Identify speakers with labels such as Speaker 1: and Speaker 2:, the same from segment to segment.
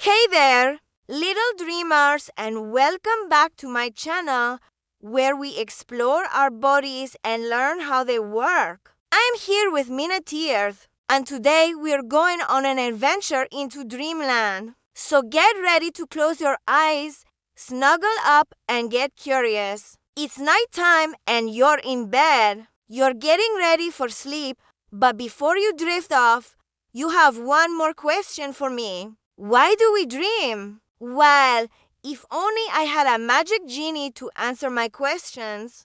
Speaker 1: Hey there, little dreamers, and welcome back to my channel where we explore our bodies and learn how they work. I'm here with Mina Tears, and today we're going on an adventure into Dreamland. So get ready to close your eyes, snuggle up, and get curious. It's nighttime and you're in bed. You're getting ready for sleep, but before you drift off, you have one more question for me. Why do we dream? Well, if only I had a magic genie to answer my questions.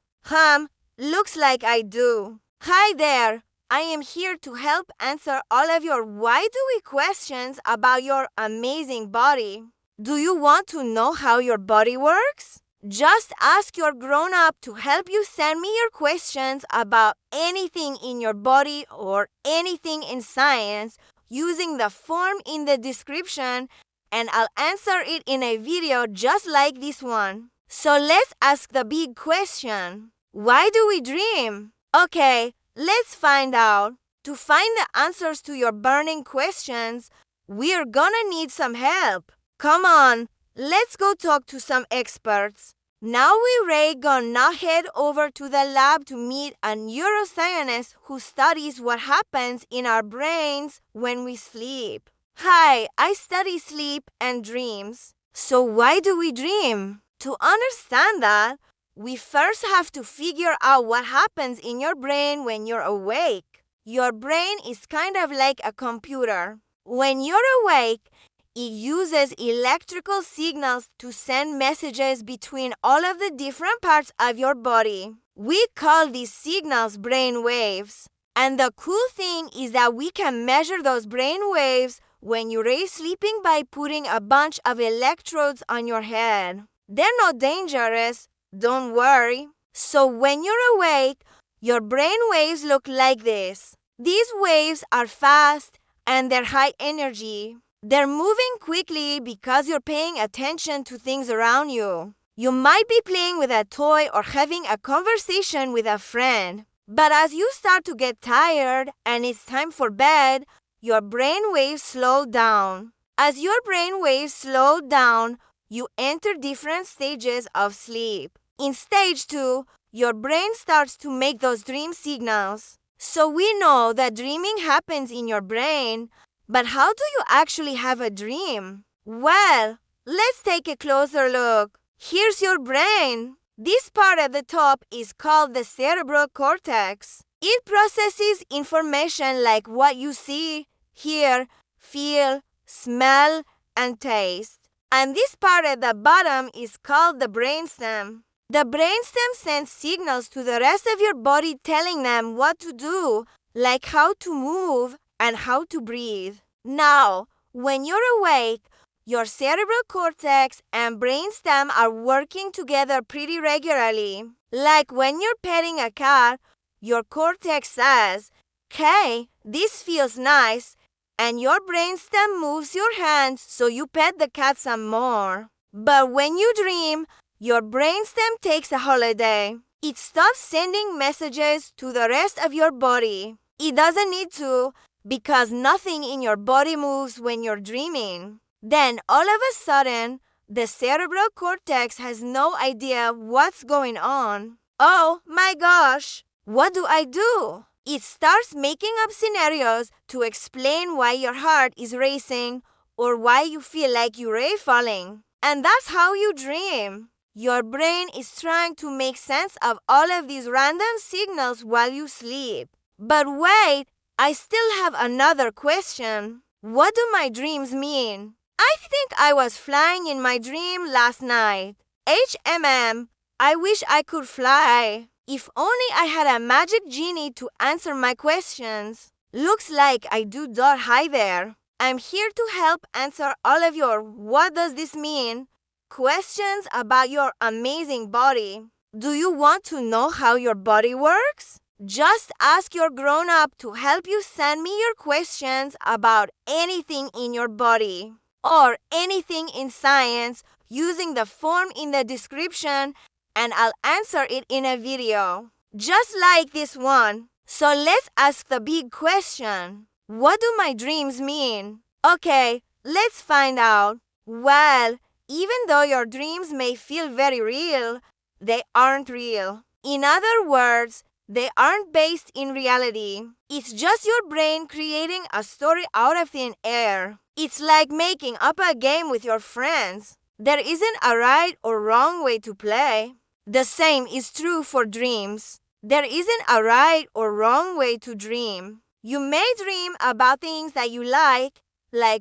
Speaker 1: Looks like I do. Hi there. I am here to help answer all of your why do we questions about your amazing body. Do you want to know how your body works? Just ask your grown-up to help you send me your questions about anything in your body or anything in science using the form in the description, and I'll answer it in a video just like this one. So let's ask the big question. Why do we dream? Okay, let's find out. To find the answers to your burning questions, we're gonna need some help. Come on, let's go talk to some experts. Now we're gonna head over to the lab to meet a neuroscientist who studies what happens in our brains when we sleep. Hi, I study sleep and dreams. So why do we dream? To understand that, we first have to figure out what happens in your brain when you're awake. Your brain is kind of like a computer. When you're awake, it uses electrical signals to send messages between all of the different parts of your body. We call these signals brain waves. And the cool thing is that we can measure those brain waves when you're sleeping by putting a bunch of electrodes on your head. They're not dangerous, don't worry. So when you're awake, your brain waves look like this. These waves are fast and they're high energy. They're moving quickly because you're paying attention to things around you. You might be playing with a toy or having a conversation with a friend. But as you start to get tired and it's time for bed, your brain waves slow down. As your brain waves slow down, you enter different stages of sleep. In stage 2, your brain starts to make those dream signals. So we know that dreaming happens in your brain. But how do you actually have a dream? Well, let's take a closer look. Here's your brain. This part at the top is called the cerebral cortex. It processes information like what you see, hear, feel, smell, and taste. And this part at the bottom is called the brainstem. The brainstem sends signals to the rest of your body telling them what to do, like how to move and how to breathe. Now, when you're awake, your cerebral cortex and brainstem are working together pretty regularly. Like when you're petting a cat, your cortex says, "Hey, this feels nice," and your brainstem moves your hands so you pet the cat some more. But when you dream, your brainstem takes a holiday. It stops sending messages to the rest of your body. It doesn't need to, because nothing in your body moves when you're dreaming. Then all of a sudden, the cerebral cortex has no idea what's going on. Oh my gosh, what do I do? It starts making up scenarios to explain why your heart is racing or why you feel like you're falling. And that's how you dream. Your brain is trying to make sense of all of these random signals while you sleep. But wait, I still have another question. What do my dreams mean? I think I was flying in my dream last night. I wish I could fly. If only I had a magic genie to answer my questions. Looks like I do. Hi there. I'm here to help answer all of your what does this mean questions about your amazing body. Do you want to know how your body works? Just ask your grown-up to help you send me your questions about anything in your body or anything in science using the form in the description, and I'll answer it in a video, just like this one. So let's ask the big question. What do my dreams mean? Okay, let's find out. Well, even though your dreams may feel very real, they aren't real. In other words, they aren't based in reality. It's just your brain creating a story out of thin air. It's like making up a game with your friends. There isn't a right or wrong way to play. The same is true for dreams. There isn't a right or wrong way to dream. You may dream about things that you like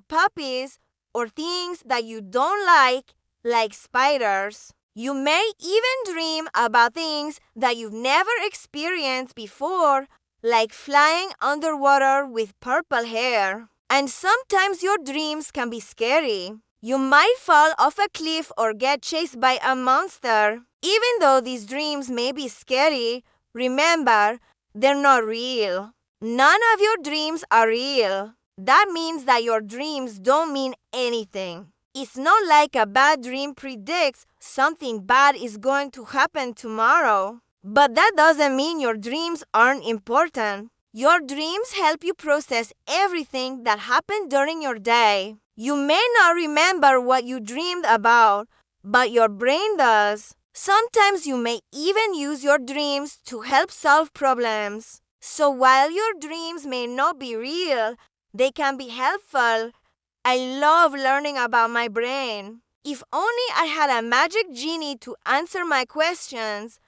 Speaker 1: puppies, or things that you don't like spiders. You may even dream about things that you've never experienced before, like flying underwater with purple hair. And sometimes your dreams can be scary. You might fall off a cliff or get chased by a monster. Even though these dreams may be scary, remember, they're not real. None of your dreams are real. That means that your dreams don't mean anything. It's not like a bad dream predicts something bad is going to happen tomorrow. But that doesn't mean your dreams aren't important. Your dreams help you process everything that happened during your day. You may not remember what you dreamed about, but your brain does. Sometimes you may even use your dreams to help solve problems. So while your dreams may not be real, they can be helpful. I love learning about my brain. If only I had a magic genie to answer my questions.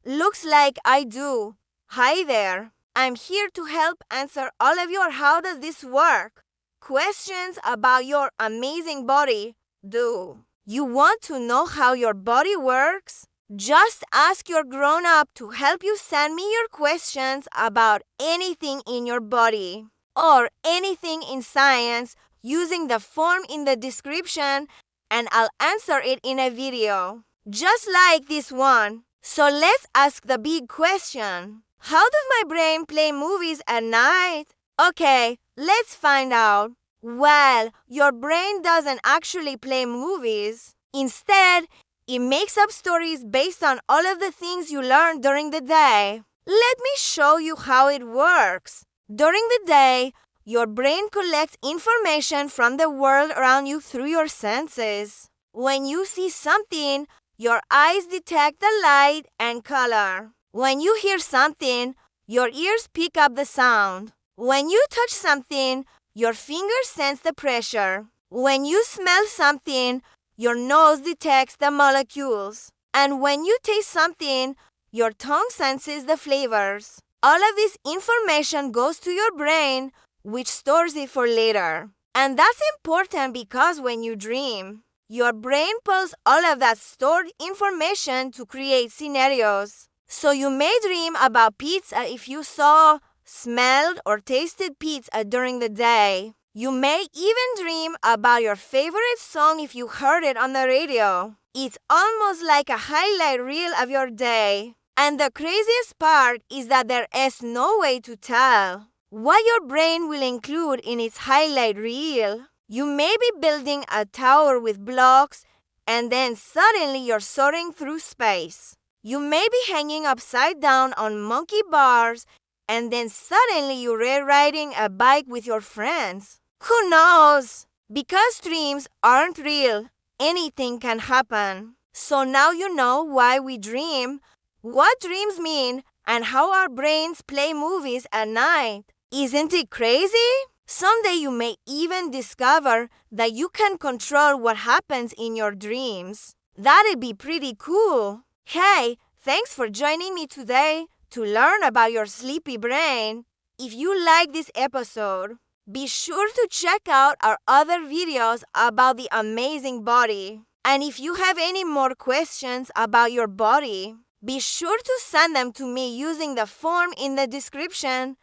Speaker 1: Looks like I do. Hi there. I'm here to help answer all of your how does this work questions about your amazing body. You want to know how your body works? Just ask your grown-up to help you send me your questions about anything in your body or anything in science using the form in the description, and I'll answer it in a video, just like this one. So let's ask the big question. How does my brain play movies at night? Okay, let's find out. Well, your brain doesn't actually play movies. Instead, it makes up stories based on all of the things you learned during the day. Let me show you how it works. During the day, your brain collects information from the world around you through your senses. When you see something, your eyes detect the light and color. When you hear something, your ears pick up the sound. When you touch something, your fingers sense the pressure. When you smell something, your nose detects the molecules. And when you taste something, your tongue senses the flavors. All of this information goes to your brain, which stores it for later. And that's important because when you dream, your brain pulls all of that stored information to create scenarios. So you may dream about pizza if you saw, smelled, or tasted pizza during the day. You may even dream about your favorite song if you heard it on the radio. It's almost like a highlight reel of your day. And the craziest part is that there is no way to tell what your brain will include in its highlight reel. You may be building a tower with blocks, and then suddenly you're soaring through space. You may be hanging upside down on monkey bars, and then suddenly you're riding a bike with your friends. Who knows? Because dreams aren't real, anything can happen. So now you know why we dream, what dreams mean, and how our brains play movies at night. Isn't it crazy? Someday you may even discover that you can control what happens in your dreams. That'd be pretty cool. Hey, thanks for joining me today to learn about your sleepy brain. If you like this episode, be sure to check out our other videos about the amazing body. And if you have any more questions about your body, be sure to send them to me using the form in the description.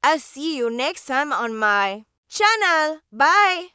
Speaker 1: I'll see you next time on my channel. Bye!